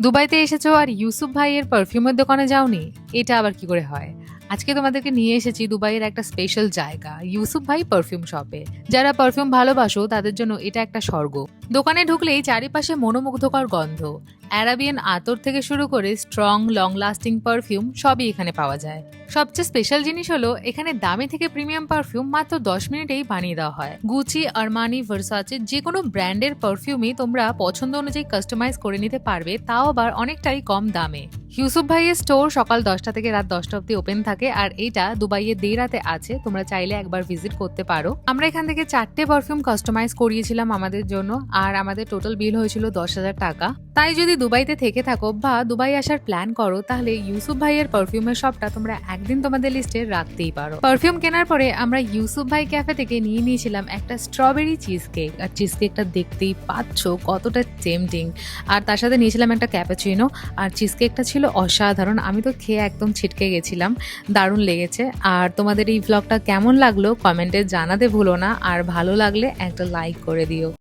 দুবাইতে এসেছো আর ইউসুফ ভাইয়ের পারফিউমের দোকানে যাওনি? এটা আবার কি করে হয়? আজকে তোমাদেরকে নিয়ে এসেছি দুবাইয়ের একটা স্পেশাল জায়গা, ইউসুফ ভাই পারফিউম শপে। যারা পারফিউম ভালোবাসো তাদের জন্য এটা একটা স্বর্গ। দোকানে ঢুকলেই চারিপাশে মনোমুগ্ধকর গন্ধ। অ্যারাবিয়ান আতর থেকে শুরু করে স্ট্রং লং লাস্টিং পারফিউম সবই এখানে পাওয়া যায়। সবচেয়ে স্পেশাল জিনিস হলো এখানে দামি থেকে প্রিমিয়াম পারফিউম মাত্র 10 মিনিটেই বানিয়ে দেওয়া হয়। গুচি, আরমানি, ভার্সাচে যে কোনো ব্র্যান্ডের পারফিউমই তোমরা পছন্দ অনুযায়ী কাস্টমাইজ করে নিতে পারবে, তাও আবার অনেকটাই কম দামে। ইউসুফ ভাইয়ের স্টোর সকাল 10টা থেকে রাত 10টা অব্দি ওপেন থাকে, আর এইটা দুবাইয়ের দেরাতে আছে। তোমরা চাইলে একবার ভিজিট করতে পারো। আমরা এখান থেকে 4টে পারফিউম কাস্টমাইজ করিয়েছিলাম আমাদের জন্য, আর আমাদের টোটাল বিল হয়েছিল 10,000 টাকা। তাই যদি দুবাইতে থেকে থাকো বা দুবাই আসার প্ল্যান করো, তাহলে ইউসুফ ভাইয়ের পারফিউমের শপটা তোমরা একদিন তোমাদের লিস্টে রাখতেই পারো। পারফিউম কেনার পরে আমরা ইউসুফ ভাই ক্যাফে থেকে নিয়ে নিয়েছিলাম একটা স্ট্রবেরি চিজ কেক, আর চিজ কেকটা দেখতেই পাচ্ছ কতটা টেম্পটিং। আর তার সাথে নিয়েছিলাম একটা ক্যাপাচিনো, আর চিজ কেকটা ছিল অসাধারণ। আমি তো খেয়ে একদম ছিটকে গেছিলাম, দারুণ লেগেছে। আর তোমাদের এই ভ্লগটা কেমন লাগলো কমেন্টে জানাতে ভুলো না, আর ভালো লাগলে একটা লাইক করে দিও।